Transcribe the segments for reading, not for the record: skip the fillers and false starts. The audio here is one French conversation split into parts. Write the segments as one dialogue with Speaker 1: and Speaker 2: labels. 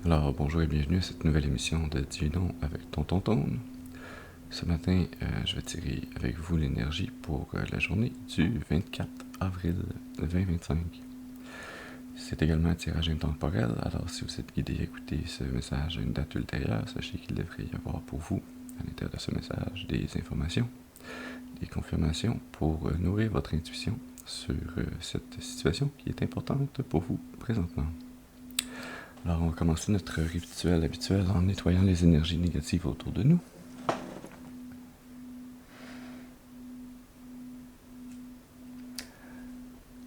Speaker 1: Alors, bonjour et bienvenue à cette nouvelle émission de Dis non avec Tonton Tone. Ce matin, je vais tirer avec vous l'énergie pour la journée du 24 avril 2025. C'est également un tirage intemporel, alors si vous êtes guidé à écouter ce message à une date ultérieure, sachez qu'il devrait y avoir pour vous, à l'intérieur de ce message, des informations, des confirmations pour nourrir votre intuition sur cette situation qui est importante pour vous présentement. Alors, on va commencer notre rituel habituel en nettoyant les énergies négatives autour de nous.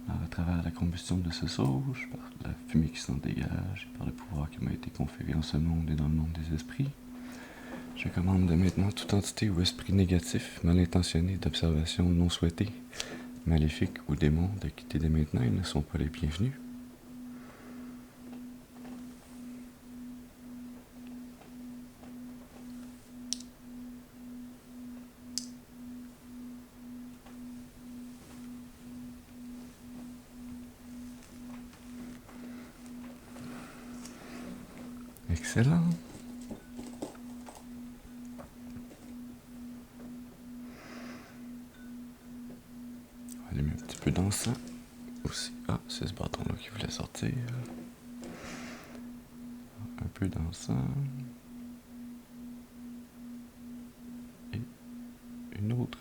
Speaker 1: Alors, à travers la combustion de ce sauge, par la fumée qui s'en dégage et par le pouvoir qui m'a été conféré en ce monde et dans le monde des esprits, je commande maintenant toute entité ou esprit négatif, mal intentionné, d'observation non souhaitée, maléfique ou démon de quitter dès maintenant, ils ne sont pas les bienvenus. Excellent. On va allumer un petit peu d'encens aussi. Ah, c'est ce bâton-là qui voulait sortir. Un peu d'encens. Et une autre.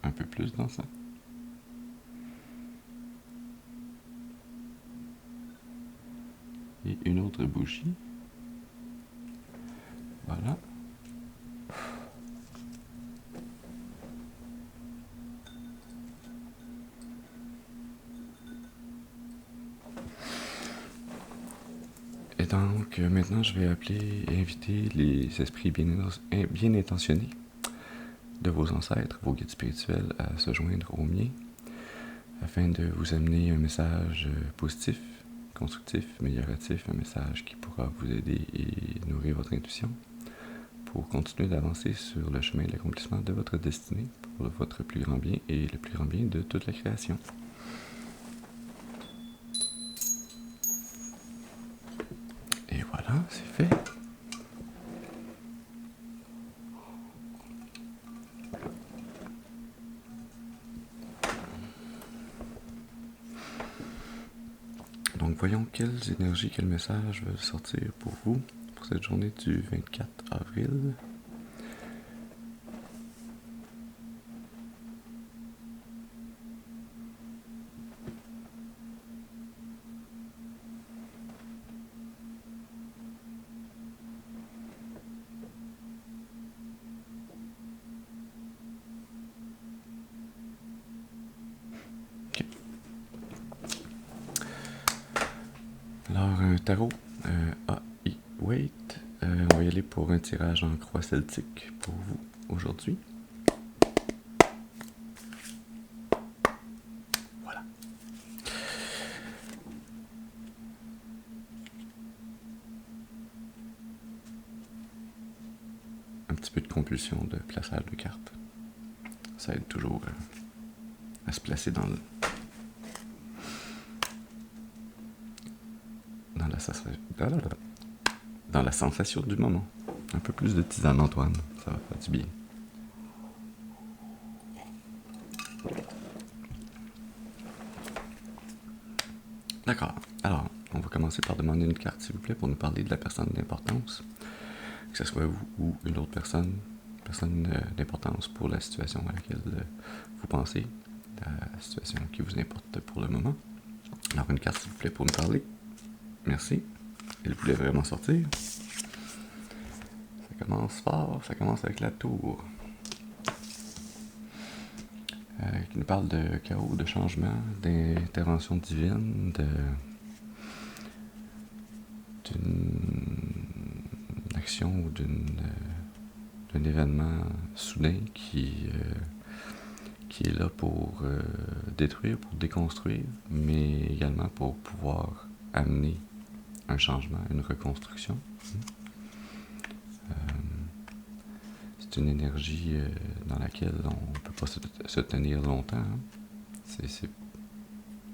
Speaker 1: Un peu plus d'encens. Et une autre bougie. Voilà. Et donc, maintenant, je vais appeler et inviter les esprits bien intentionnés de vos ancêtres, vos guides spirituels, à se joindre aux miens, afin de vous amener un message positif, constructif, amélioratif, un message qui pourra vous aider et nourrir votre intuition pour continuer d'avancer sur le chemin de l'accomplissement de votre destinée, pour votre plus grand bien et le plus grand bien de toute la création. Et voilà, c'est fait. Donc voyons quelles énergies, quels messages veulent sortir pour vous pour cette journée du 24 avril. Okay. Alors, un tarot AI Wait. On va y aller pour un tirage en croix celtique pour vous aujourd'hui. Voilà. Un petit peu de compulsion de plaçage de cartes. Ça aide toujours à se placer dans la sensation du moment. Un peu plus de tisane, Antoine, ça va faire du bien. D'accord. Alors, on va commencer par demander une carte, s'il vous plaît, pour nous parler de la personne d'importance. Que ce soit vous ou une autre personne d'importance pour la situation à laquelle vous pensez, la situation qui vous importe pour le moment. Alors, une carte, s'il vous plaît, pour nous parler. Merci. Elle voulait vraiment sortir. Ça commence fort, ça commence avec la tour. Qui nous parle de chaos, de changement, d'intervention divine, d'une action ou d'un événement soudain qui est là pour détruire, pour déconstruire, mais également pour pouvoir amener un changement, une reconstruction. C'est une énergie dans laquelle on ne peut pas se tenir longtemps. Hein. C'est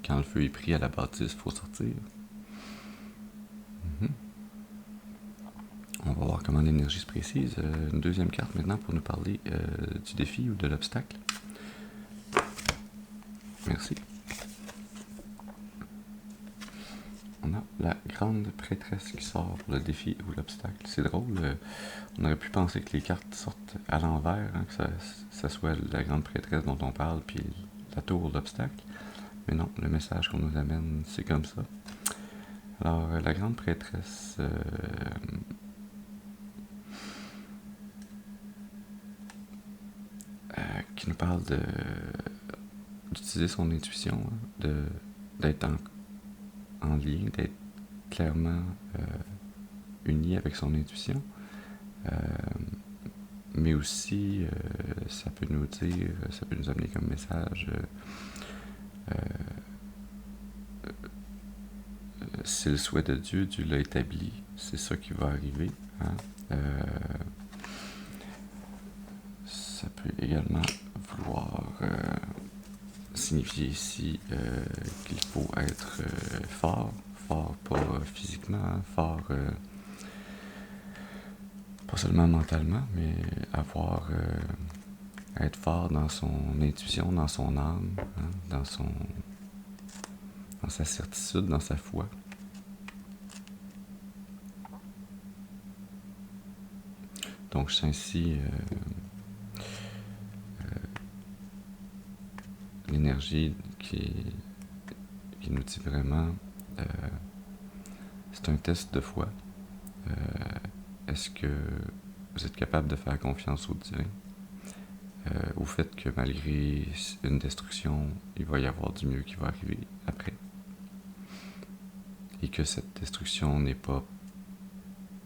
Speaker 1: quand le feu est pris à la bâtisse, il faut sortir. va voir comment l'énergie se précise. Une deuxième carte maintenant pour nous parler du défi ou de l'obstacle. Merci. On a la grande prêtresse qui sort pour le défi ou l'obstacle. C'est drôle, on aurait pu penser que les cartes sortent à l'envers, hein, que ça soit la grande prêtresse dont on parle, puis la tour ou l'obstacle. Mais non, le message qu'on nous amène, c'est comme ça. Alors, la grande prêtresse... qui nous parle d'utiliser son intuition, hein, d'être en lien, d'être clairement uni avec son intuition. Mais aussi, ça peut nous dire, ça peut nous amener comme message, c'est le souhait de Dieu, Dieu l'a établi, c'est ça qui va arriver. Hein? Ça peut également vouloir signifier ici qu'il faut être fort pas physiquement, fort pas seulement mentalement, mais être fort dans son intuition, dans son âme, hein, dans sa certitude, dans sa foi. Donc je sens ici l'énergie qui nous dit vraiment c'est un test de foi. Est-ce que vous êtes capable de faire confiance au divin, au fait que malgré une destruction, il va y avoir du mieux qui va arriver après, et que cette destruction n'est pas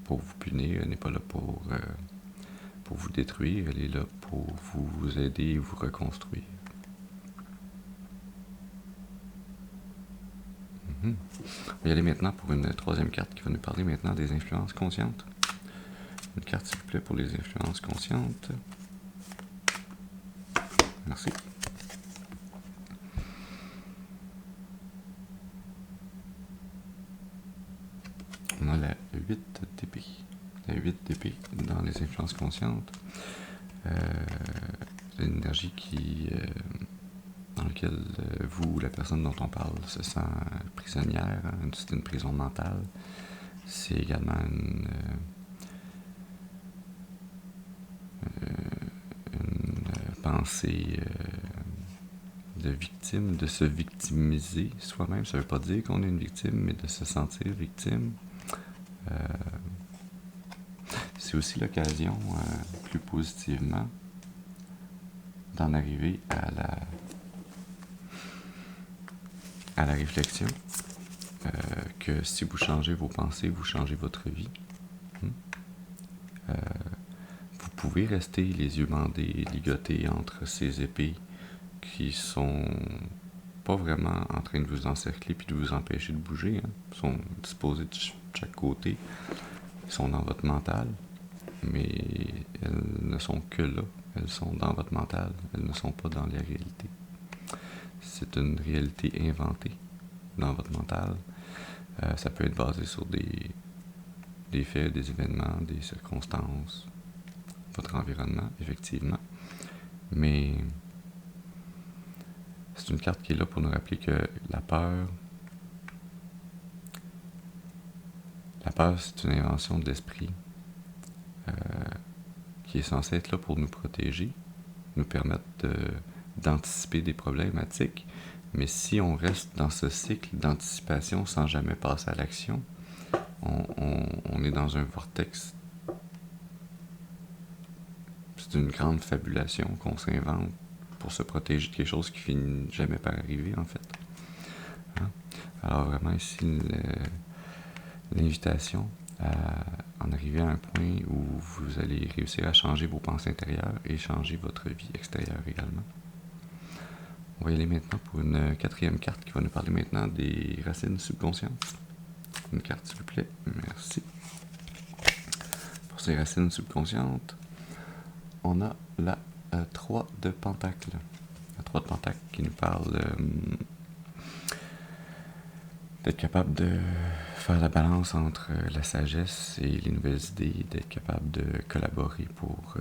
Speaker 1: pour vous punir, elle n'est pas là pour vous détruire, elle est là pour vous aider et vous reconstruire. On va y aller maintenant pour une troisième carte qui va nous parler maintenant des influences conscientes. Une carte, s'il vous plaît, pour les influences conscientes. Merci. On a la 8 d'épée. La 8 d'épée dans les influences conscientes. L'énergie dans laquelle vous ou la personne dont on parle se sent prisonnière. C'est une prison mentale. C'est également une pensée de victime, de se victimiser soi-même. Ça ne veut pas dire qu'on est une victime, mais de se sentir victime. C'est aussi l'occasion, plus positivement, d'en arriver à la réflexion que si vous changez vos pensées, vous changez votre vie. Vous pouvez rester les yeux bandés, ligotés entre ces épées qui sont pas vraiment en train de vous encercler puis de vous empêcher de bouger. Hein. Ils sont disposés de chaque côté. Ils sont dans votre mental, mais elles ne sont que là. Elles sont dans votre mental. Elles ne sont pas dans la réalité. C'est une réalité inventée dans votre mental. Ça peut être basé sur des faits, des événements, des circonstances, votre environnement, effectivement. Mais c'est une carte qui est là pour nous rappeler que la peur, c'est une invention de l'esprit qui est censée être là pour nous protéger, nous permettre d'anticiper des problématiques. Mais si on reste dans ce cycle d'anticipation sans jamais passer à l'action, on est dans un vortex. C'est une grande fabulation qu'on s'invente pour se protéger de quelque chose qui finit jamais par arriver, en fait. Hein? Alors vraiment ici, l'invitation à en arriver à un point où vous allez réussir à changer vos pensées intérieures et changer votre vie extérieure également. On va y aller maintenant pour une quatrième carte qui va nous parler maintenant des racines subconscientes. Une carte, s'il vous plaît. Merci. Pour ces racines subconscientes, on a la 3 de Pentacles. La 3 de Pentacles qui nous parle d'être capable de faire la balance entre la sagesse et les nouvelles idées, d'être capable de collaborer pour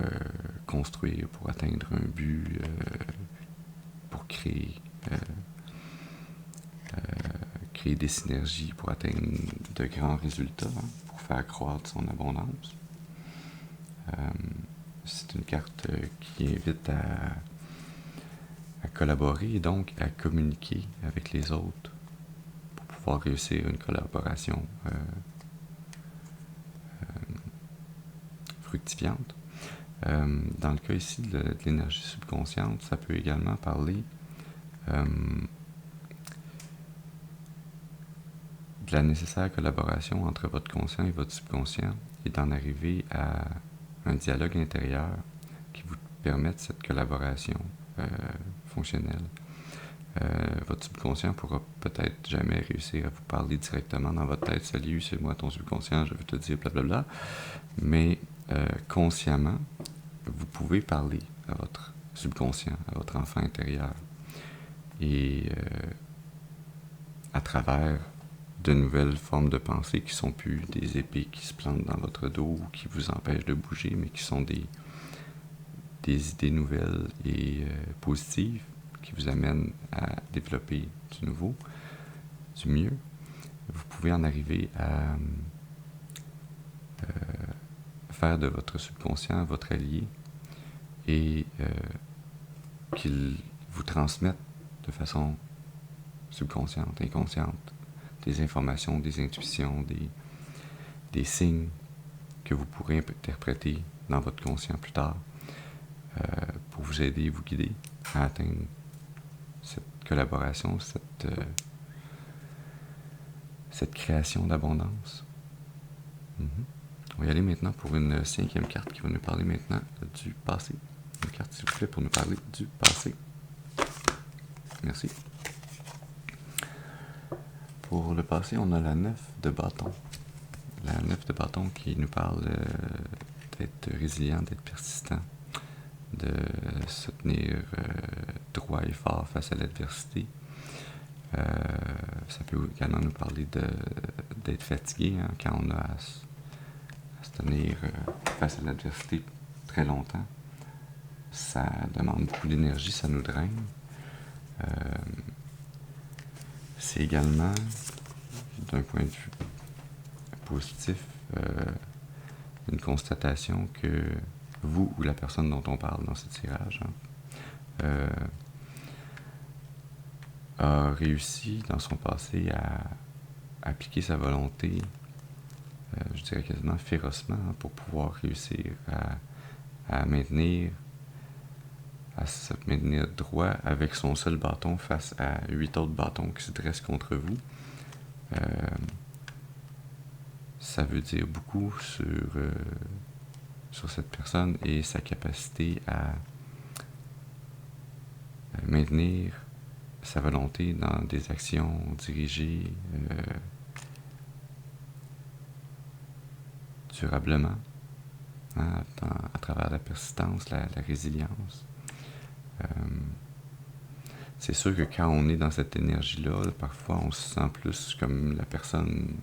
Speaker 1: construire, pour atteindre un but, pour créer des synergies, pour atteindre de grands résultats, hein, pour faire croître son abondance. C'est une carte qui invite à collaborer et donc à communiquer avec les autres pour pouvoir réussir une collaboration fructifiante. Dans le cas ici de l'énergie subconsciente, ça peut également parler de la nécessaire collaboration entre votre conscient et votre subconscient et d'en arriver à un dialogue intérieur qui vous permette cette collaboration fonctionnelle. Votre subconscient pourra peut-être jamais réussir à vous parler directement dans votre tête. Salut, c'est moi ton subconscient, je veux te dire blablabla. Mais consciemment, vous pouvez parler à votre subconscient, à votre enfant intérieur. Et à travers de nouvelles formes de pensée qui sont plus des épées qui se plantent dans votre dos ou qui vous empêchent de bouger, mais qui sont des idées nouvelles et positives qui vous amènent à développer du nouveau, du mieux. Vous pouvez en arriver à faire de votre subconscient votre allié et qu'il vous transmette de façon subconsciente, inconsciente, des informations, des intuitions, des signes que vous pourrez interpréter dans votre conscient plus tard pour vous aider, vous guider à atteindre cette collaboration, cette création d'abondance. On va y aller maintenant pour une 5e carte qui va nous parler maintenant du passé. Une carte, s'il vous plaît, pour nous parler du passé. Merci. Pour le passé, on a la 9 de bâton. La 9 de bâton qui nous parle d'être résilient, d'être persistant, de se tenir droit et fort face à l'adversité. Ça peut également nous parler d'être fatigué hein, quand on a à se tenir face à l'adversité très longtemps. Ça demande beaucoup d'énergie, ça nous draine. C'est également, d'un point de vue positif, une constatation que vous ou la personne dont on parle dans ce tirage a réussi dans son passé à appliquer sa volonté, je dirais quasiment férocement, pour pouvoir réussir à se maintenir droit avec son seul bâton face à 8 autres bâtons qui se dressent contre vous. Ça veut dire beaucoup sur cette personne et sa capacité à maintenir sa volonté dans des actions dirigées durablement, hein, à travers la persistance, la résilience. C'est sûr que quand on est dans cette énergie-là, parfois on se sent plus comme la personne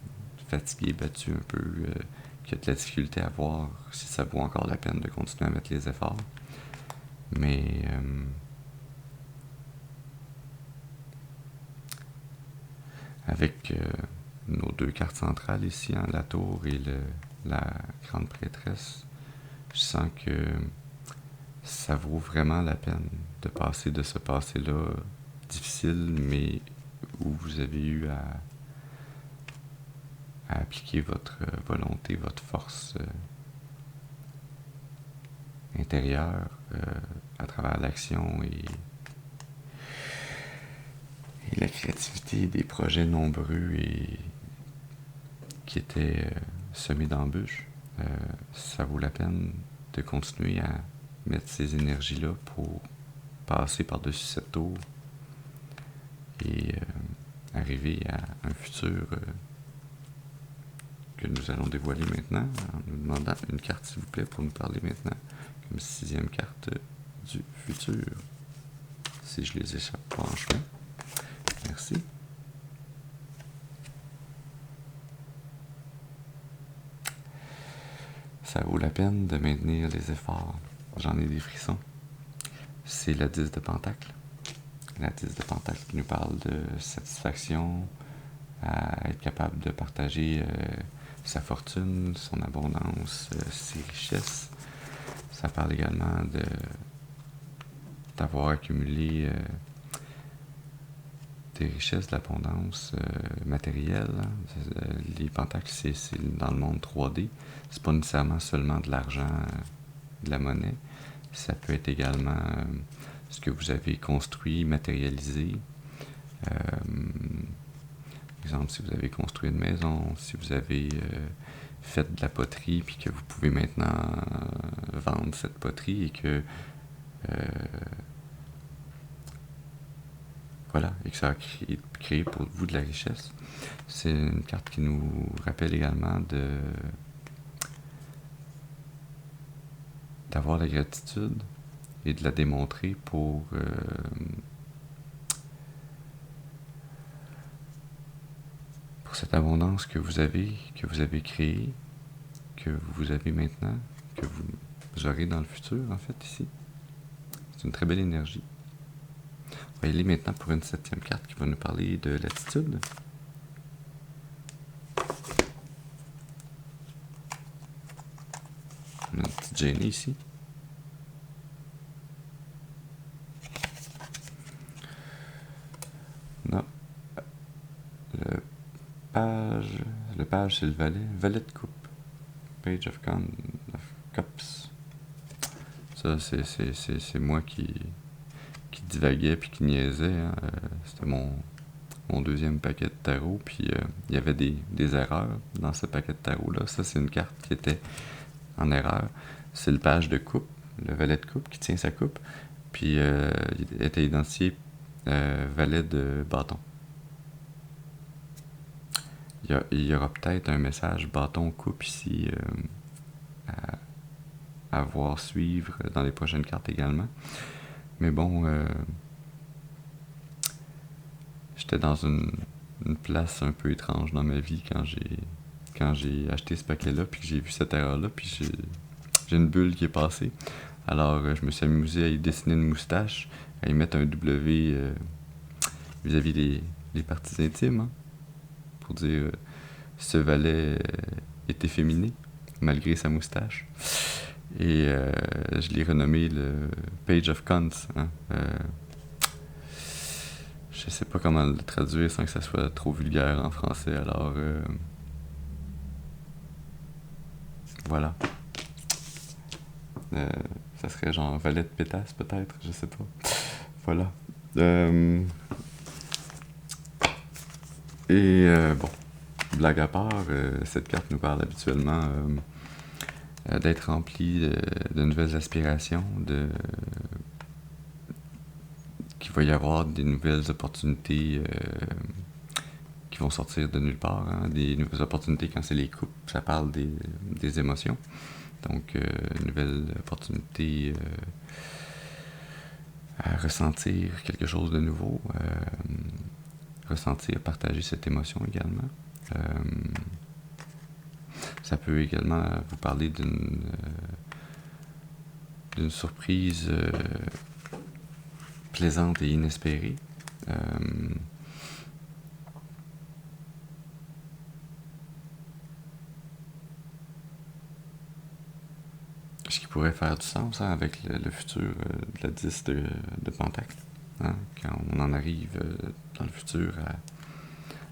Speaker 1: fatiguée, battue un peu, qui a de la difficulté à voir si ça vaut encore la peine de continuer à mettre les efforts. Mais avec nos 2 cartes centrales ici, hein, la tour et la grande prêtresse, je sens que ça vaut vraiment la peine de passer de ce passé-là difficile, mais où vous avez eu à appliquer votre volonté, votre force intérieure à travers l'action et la créativité des projets nombreux et qui étaient semés d'embûches. Ça vaut la peine de continuer à mettre ces énergies-là pour passer par-dessus cette tour et arriver à un futur que nous allons dévoiler maintenant en nous demandant une carte, s'il vous plaît, pour nous parler maintenant comme 6e carte du futur. Si je les échappe pas en chemin. Merci. ça vaut la peine de maintenir les efforts. J'en ai des frissons. C'est la 10 de Pentacle. La 10 de Pentacle qui nous parle de satisfaction, à être capable de partager sa fortune, son abondance, ses richesses. Ça parle également d'avoir accumulé des richesses, de l'abondance matérielle. Les pentacles, c'est dans le monde 3D. C'est pas nécessairement seulement de l'argent, de la monnaie. Ça peut être également ce que vous avez construit, matérialisé. Par exemple, si vous avez construit une maison, si vous avez fait de la poterie, puis que vous pouvez maintenant vendre cette poterie et que voilà, et que ça a créé pour vous de la richesse. C'est une carte qui nous rappelle également d'avoir la gratitude et de la démontrer pour cette abondance que vous avez créée, que vous avez maintenant, que vous aurez dans le futur, en fait, ici. C'est une très belle énergie. On va y aller maintenant pour une 7e carte qui va nous parler de l'attitude. On a une petite gênée ici. Non. Le page, c'est le valet. Valet de coupe. Page of Cups. Ça, c'est moi qui divaguais puis qui niaisais. Hein. C'était mon 2e paquet de tarot. Puis il y avait des erreurs dans ce paquet de tarot-là. Ça, c'est une carte qui était en erreur. C'est le page de coupe, le valet de coupe qui tient sa coupe. Puis il était identifié valet de bâton. Il y aura peut-être un message bâton-coupe ici à voir suivre dans les prochaines cartes également. Mais bon, j'étais dans une place un peu étrange dans ma vie quand j'ai acheté ce paquet-là, puis que j'ai vu cette erreur-là, puis j'ai une bulle qui est passée. Alors, je me suis amusé à y dessiner une moustache, à y mettre un W vis-à-vis des parties intimes, hein, pour dire ce valet est efféminé, malgré sa moustache. Et je l'ai renommé le Page of Cons. Hein. Je sais pas comment le traduire sans que ça soit trop vulgaire en français, alors voilà. Ça serait genre valet de pétasse peut-être, je sais pas. Voilà. Bon, blague à part, cette carte nous parle habituellement d'être rempli de nouvelles aspirations, qu'il va y avoir des nouvelles opportunités qui vont sortir de nulle part. Hein, des nouvelles opportunités, quand c'est les couples, ça parle des émotions. Donc, une nouvelle opportunité à ressentir quelque chose de nouveau, ressentir, partager cette émotion également. Ça peut également vous parler d'une surprise plaisante et inespérée. Ce qui pourrait faire du sens hein, avec le futur de la 10 de Pentacle. Hein, quand on en arrive dans le futur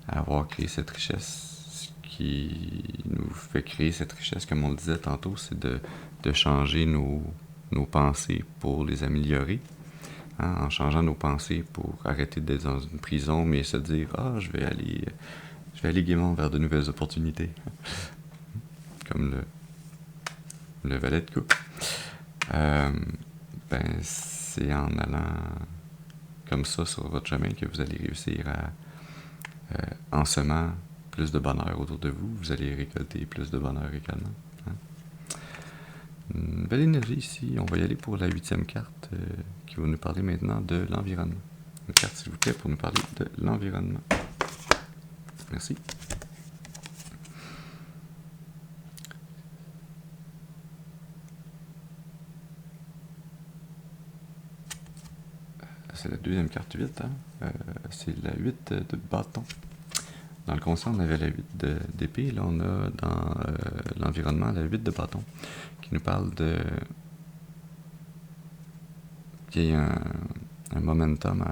Speaker 1: à avoir créé cette richesse, ce qui nous fait créer cette richesse, comme on le disait tantôt, c'est de changer nos pensées pour les améliorer. Hein, en changeant nos pensées pour arrêter d'être dans une prison, mais se dire « Ah, je vais aller gaiement vers de nouvelles opportunités. » Comme le valet de coupe. C'est en allant comme ça sur votre chemin que vous allez réussir à, en semant plus de bonheur autour de vous, vous allez récolter plus de bonheur également. Hein? Une belle énergie ici. On va y aller pour la 8e carte qui va nous parler maintenant de l'environnement. Une carte, s'il vous plaît, pour nous parler de l'environnement. Merci. c'est la deuxième carte 8, hein? C'est la 8 de bâton. Dans le concert, on avait la 8 d'épée. Là, on a dans l'environnement la 8 de bâton, qui nous parle de qu'il y ait un momentum,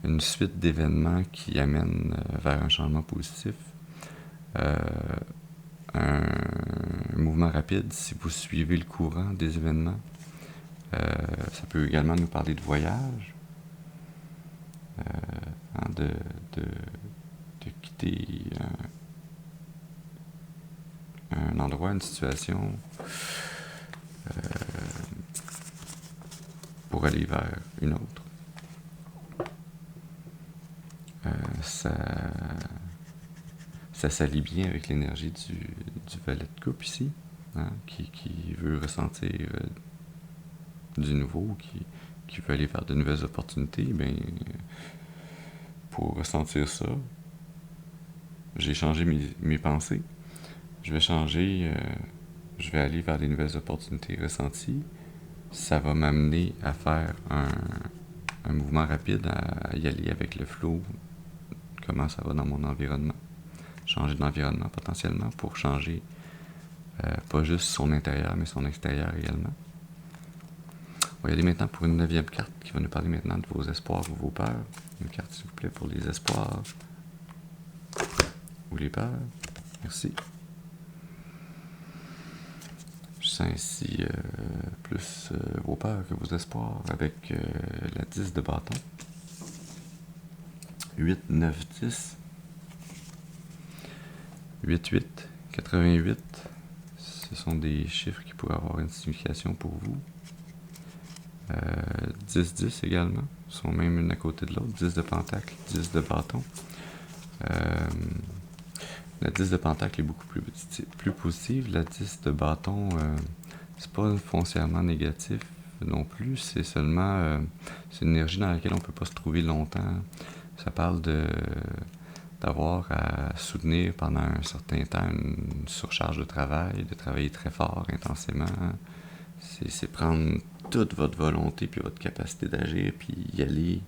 Speaker 1: une suite d'événements qui amènent vers un changement positif. Un mouvement rapide si vous suivez le courant des événements. Ça peut également nous parler de voyage, de quitter un endroit, une situation, pour aller vers une autre. Ça s'allie bien avec l'énergie du valet de coupe ici, hein, qui veut ressentir du nouveau, qui veut aller vers de nouvelles opportunités. Ben, pour ressentir ça, j'ai changé mes pensées. Je vais changer, je vais aller vers des nouvelles opportunités ressenties. Ça va m'amener à faire un mouvement rapide, à y aller avec le flow, comment ça va dans mon environnement. Changer d'environnement potentiellement pour changer pas juste son intérieur, mais son extérieur également. On va y aller maintenant pour une 9e carte qui va nous parler maintenant de vos espoirs ou vos peurs. Une carte, s'il vous plaît, pour les espoirs ou les peurs. Merci. Je sens ici plus vos peurs que vos espoirs avec la 10 de bâton. 8, 9, 10. 8, 8, 88. Ce sont des chiffres qui pourraient avoir une signification pour vous. 10, 10 également. Ils sont même une à côté de l'autre. 10 de pentacle, 10 de bâton. La 10 de pentacle est beaucoup plus positive. La 10 de bâton, c'est pas foncièrement négatif non plus. C'est seulement c'est une énergie dans laquelle on peut pas se trouver longtemps. Ça parle d'avoir à soutenir pendant un certain temps une surcharge de travail, de travailler très fort, intensément. C'est prendre toute votre volonté puis votre capacité d'agir puis y aller.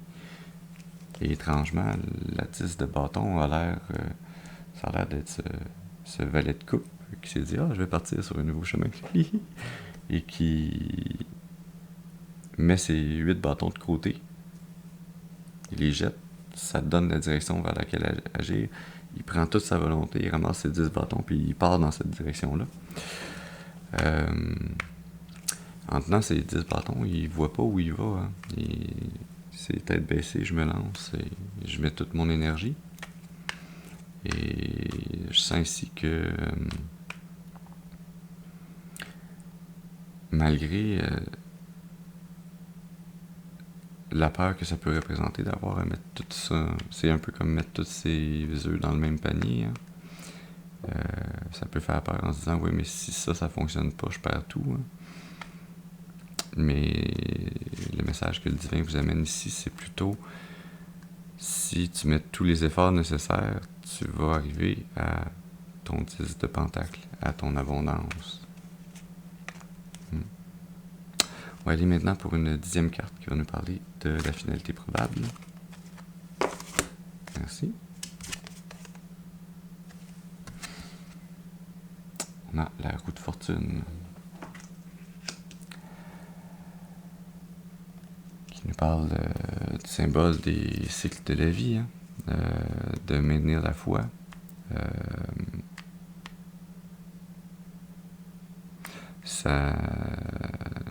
Speaker 1: Et étrangement, la 10 de bâton a l'air... ça a l'air d'être ce valet de coupe qui s'est dit « Ah, je vais partir sur un nouveau chemin. » et qui met ses 8 bâtons de côté. Il les jette. Ça donne la direction vers laquelle agir. Il prend toute sa volonté, il ramasse ses 10 bâtons, puis il part dans cette direction-là. En tenant ses 10 bâtons, il voit pas où il va. Hein. C'est tête baissée, je me lance et je mets toute mon énergie. Et je sens ici que malgré la peur que ça peut représenter d'avoir à mettre tout ça, c'est un peu comme mettre tous ses œufs dans le même panier. Hein. Ça peut faire peur en se disant oui, mais si ça fonctionne pas, je perds tout. Hein. Mais le message que le divin vous amène ici, c'est plutôt si tu mets tous les efforts nécessaires, tu vas arriver à ton 10 de pentacle, à ton abondance. On va aller maintenant pour une 10e carte qui va nous parler de la finalité probable. Merci. On a la roue de fortune qui nous parle du symbole des cycles de la vie, hein, de maintenir la foi. Ça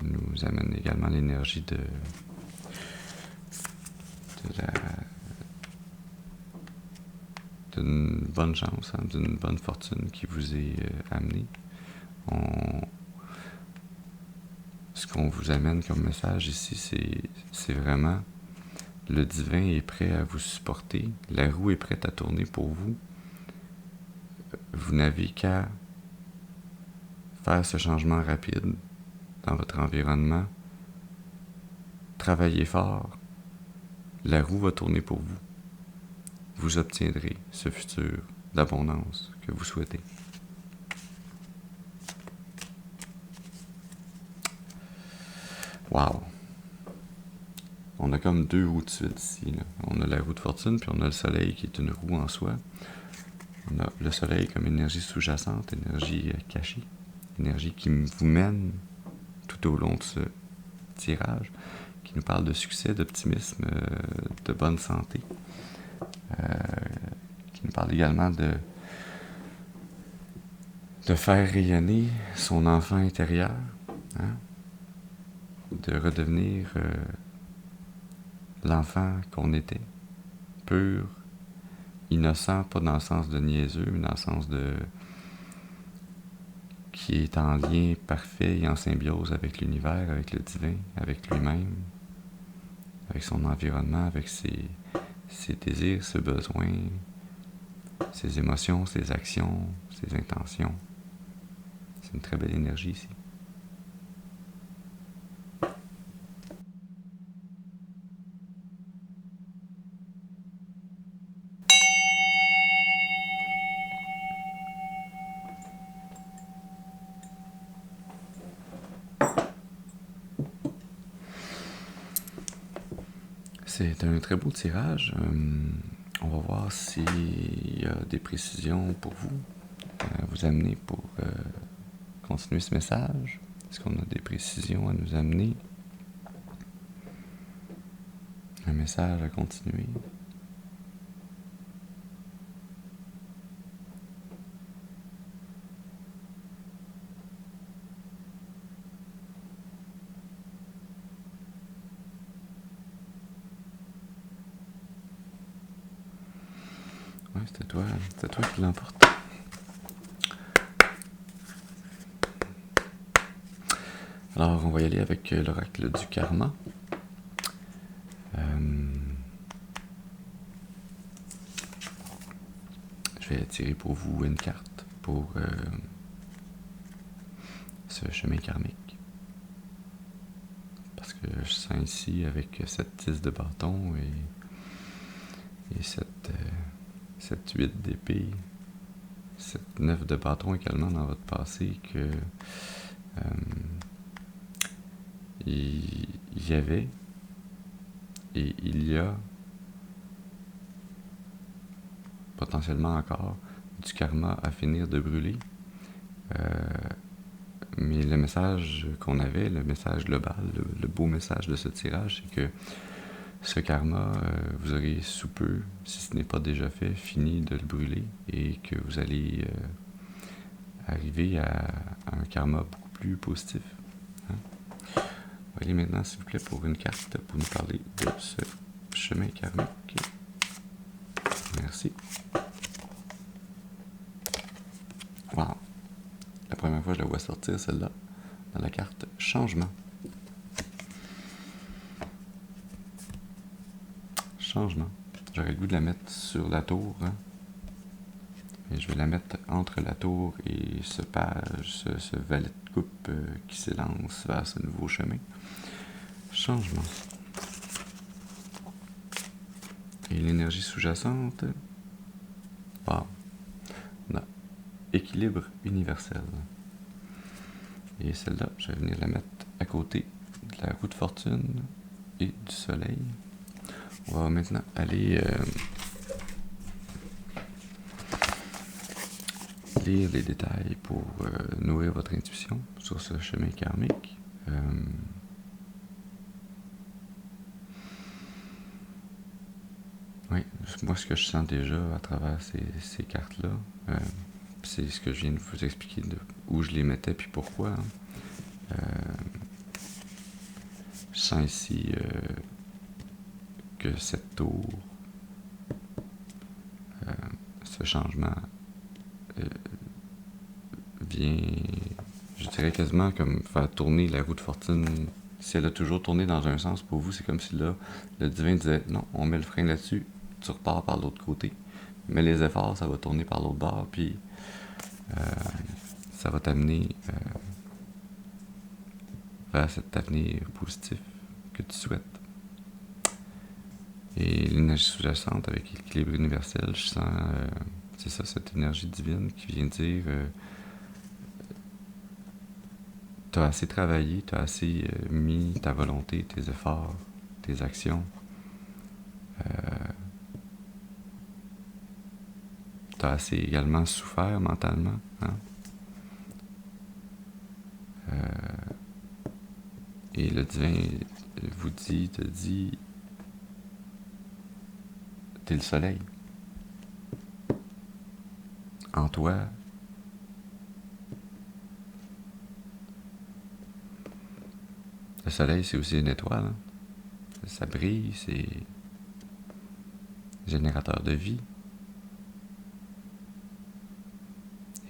Speaker 1: nous amène également l'énergie d'une bonne chance, hein, d'une bonne fortune qui vous est amenée. Ce qu'on vous amène comme message ici, c'est vraiment le divin est prêt à vous supporter, la roue est prête à tourner pour vous. Vous n'avez qu'à faire ce changement rapide dans votre environnement, travaillez fort, la roue va tourner pour vous. Vous obtiendrez ce futur d'abondance que vous souhaitez. Wow! On a comme deux roues de suite ici, là. On a la roue de fortune, puis on a le soleil qui est une roue en soi. On a le soleil comme énergie sous-jacente, énergie cachée, énergie qui vous mène tout au long de ce tirage, qui nous parle de succès, d'optimisme, de bonne santé, qui nous parle également de faire rayonner son enfant intérieur, hein? De redevenir l'enfant qu'on était, pur, innocent, pas dans le sens de niaiseux, mais dans le sens de qui est en lien parfait et en symbiose avec l'univers, avec le divin, avec lui-même, avec son environnement, avec ses désirs, ses besoins, ses émotions, ses actions, ses intentions. C'est une très belle énergie ici. C'est un très beau tirage. On va voir s'il y a des précisions pour vous, à vous amener pour continuer ce message. Est-ce qu'on a des précisions à nous amener? Un message à continuer? Ouais, c'était toi qui l'emporte. Alors, on va y aller avec l'oracle du karma. Je vais tirer pour vous une carte pour ce chemin karmique. Parce que je sens ici, avec cette 10 de bâton et cette 8 d'épée, cette 9 de bâton également dans votre passé, que il y avait et il y a potentiellement encore du karma à finir de brûler. Mais le message qu'on avait, le message global, le beau message de ce tirage, c'est que ce karma, vous aurez sous peu, si ce n'est pas déjà fait, fini de le brûler et que vous allez arriver à un karma beaucoup plus positif. Hein? On va aller maintenant, s'il vous plaît, pour une carte pour nous parler de ce chemin karmique. Merci. Wow. La première fois que je la vois sortir, celle-là, dans la carte Changement. Changement. J'aurais le goût de la mettre sur la tour. Hein? Et je vais la mettre entre la tour et ce page, ce valet de coupe qui s'élance vers ce nouveau chemin. Changement. Et l'énergie sous-jacente. Wow. On a équilibre universel. Et celle-là, je vais venir la mettre à côté de la roue de fortune et du soleil. On va maintenant aller lire les détails pour nourrir votre intuition sur ce chemin karmique. Oui, moi ce que je sens déjà à travers ces cartes-là, c'est ce que je viens de vous expliquer, de où je les mettais puis pourquoi. Hein. Je sens ici que cette tour, ce changement vient, je dirais quasiment comme faire tourner la roue de fortune. Si elle a toujours tourné dans un sens pour vous, c'est comme si là, le divin disait non, on met le frein là-dessus, tu repars par l'autre côté. Mais les efforts, ça va tourner par l'autre bord, puis ça va t'amener vers cet avenir positif que tu souhaites. Et l'énergie sous-jacente avec l'équilibre universel, je sens, c'est ça, cette énergie divine qui vient dire t'as assez travaillé, t'as assez mis ta volonté, tes efforts, tes actions. Tu as assez également souffert mentalement. Hein? Et le divin te dit, t'es le soleil. En toi, le soleil, c'est aussi une étoile. Hein? Ça brille, c'est générateur de vie.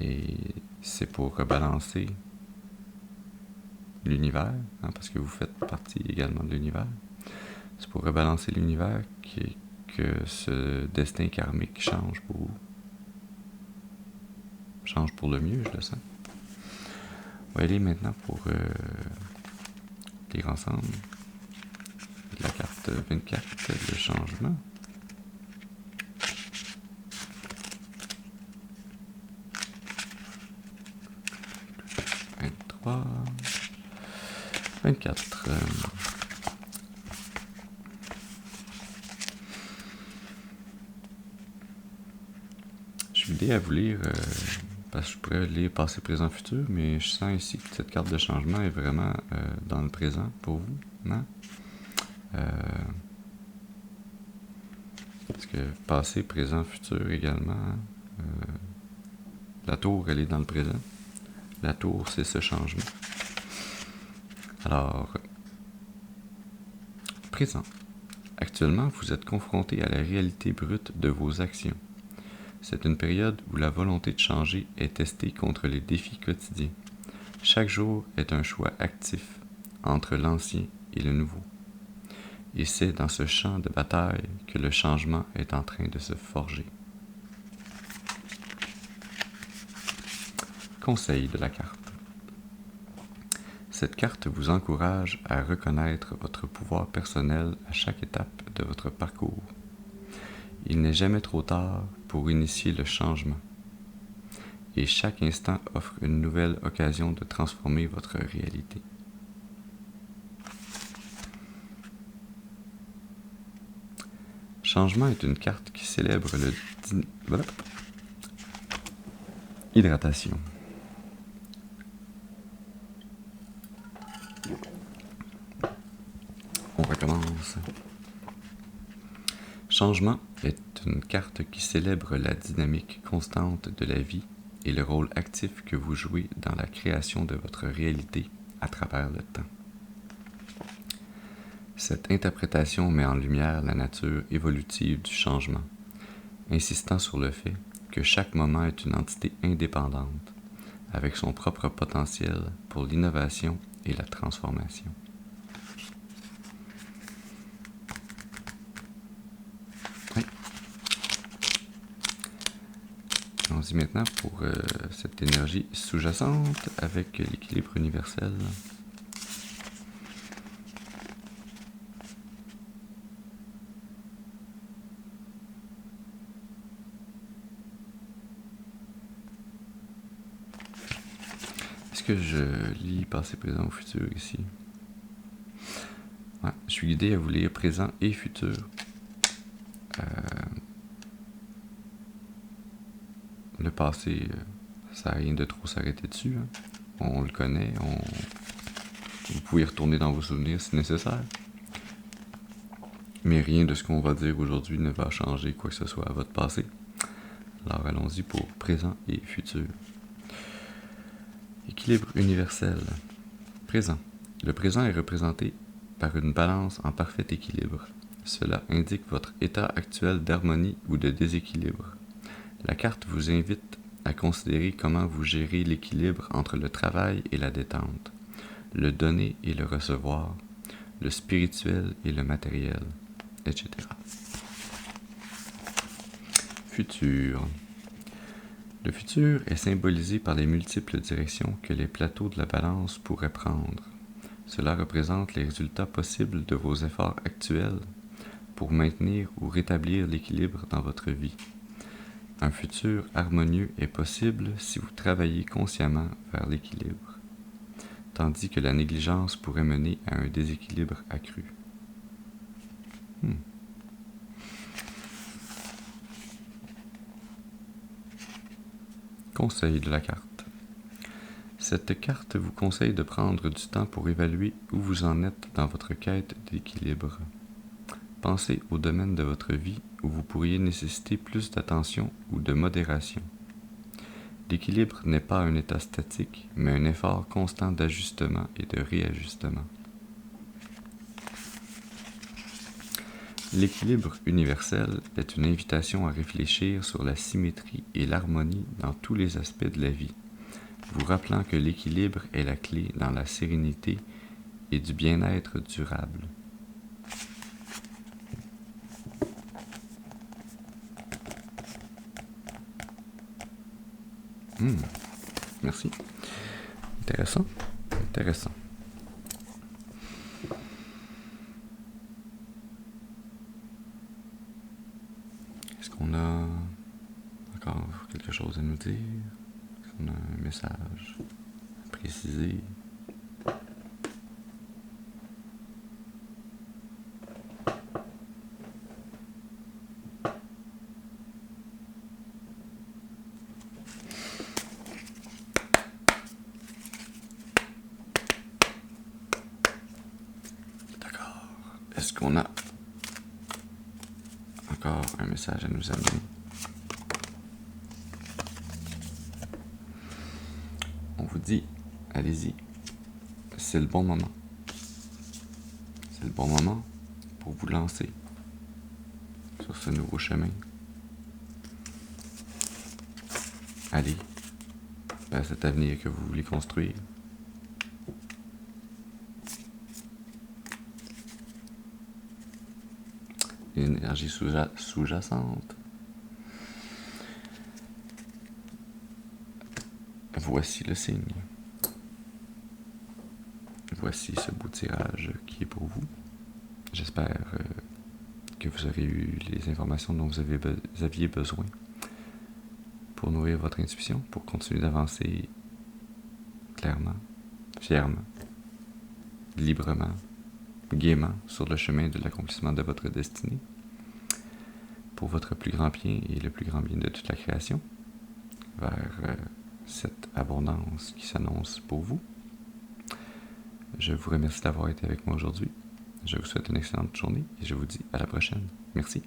Speaker 1: Et c'est pour rebalancer l'univers, hein, parce que vous faites partie également de l'univers. C'est pour rebalancer l'univers que ce destin karmique change pour vous. Change pour le mieux, je le sens. On va aller maintenant pour lire ensemble la carte 24, le changement. « 24. Je suis guidé à vous lire, parce que je pourrais lire passé, présent, futur, mais je sens ici que cette carte de changement est vraiment dans le présent pour vous. Non? Parce que passé, présent, futur également. La tour, elle est dans le présent. La tour, c'est ce changement. Alors, présent. Actuellement, vous êtes confronté à la réalité brute de vos actions. C'est une période où la volonté de changer est testée contre les défis quotidiens. Chaque jour est un choix actif entre l'ancien et le nouveau. Et c'est dans ce champ de bataille que le changement est en train de se forger. Conseil de la carte. Cette carte vous encourage à reconnaître votre pouvoir personnel à chaque étape de votre parcours. Il n'est jamais trop tard pour initier le changement. Et chaque instant offre une nouvelle occasion de transformer votre réalité. Changement est une carte qui célèbre le... Voilà. Hydratation. On recommence. Changement est une carte qui célèbre la dynamique constante de la vie et le rôle actif que vous jouez dans la création de votre réalité à travers le temps. Cette interprétation met en lumière la nature évolutive du changement, insistant sur le fait que chaque moment est une entité indépendante, avec son propre potentiel pour l'innovation et la transformation. Oui. Allons-y maintenant pour cette énergie sous-jacente avec l'équilibre universel. Est-ce que je lis passé, présent ou futur ici? Ouais, je suis guidé à vous lire présent et futur. Le passé, ça n'a rien de trop s'arrêter dessus. Hein. On le connaît. Vous pouvez y retourner dans vos souvenirs si nécessaire. Mais rien de ce qu'on va dire aujourd'hui ne va changer quoi que ce soit à votre passé. Alors allons-y pour présent et futur. Équilibre universel. Présent. Le présent est représenté par une balance en parfait équilibre. Cela indique votre état actuel d'harmonie ou de déséquilibre. La carte vous invite à considérer comment vous gérez l'équilibre entre le travail et la détente, le donner et le recevoir, le spirituel et le matériel, etc. Futur. Le futur est symbolisé par les multiples directions que les plateaux de la balance pourraient prendre. Cela représente les résultats possibles de vos efforts actuels pour maintenir ou rétablir l'équilibre dans votre vie. Un futur harmonieux est possible si vous travaillez consciemment vers l'équilibre, tandis que la négligence pourrait mener à un déséquilibre accru. Conseil de la carte. Cette carte vous conseille de prendre du temps pour évaluer où vous en êtes dans votre quête d'équilibre. Pensez au domaine de votre vie où vous pourriez nécessiter plus d'attention ou de modération. L'équilibre n'est pas un état statique, mais un effort constant d'ajustement et de réajustement. L'équilibre universel est une invitation à réfléchir sur la symétrie et l'harmonie dans tous les aspects de la vie, vous rappelant que l'équilibre est la clé dans la sérénité et du bien-être durable. Merci. Intéressant. Intéressant. Est-ce qu'on a encore quelque chose à nous dire? Est-ce qu'on a un message à préciser? D'accord. Est-ce qu'on a encore un message à nous amener? On vous dit, allez-y, c'est le bon moment. C'est le bon moment pour vous lancer sur ce nouveau chemin. Allez vers cet avenir que vous voulez construire. L'énergie sous-jacente. Voici le signe. Voici ce beau tirage qui est pour vous. J'espère que vous aurez eu les informations dont vous aviez besoin pour nourrir votre intuition, pour continuer d'avancer clairement, fièrement, librement, gaiement sur le chemin de l'accomplissement de votre destinée, pour votre plus grand bien et le plus grand bien de toute la création, vers cette abondance qui s'annonce pour vous. Je vous remercie d'avoir été avec moi aujourd'hui. Je vous souhaite une excellente journée et je vous dis à la prochaine. Merci.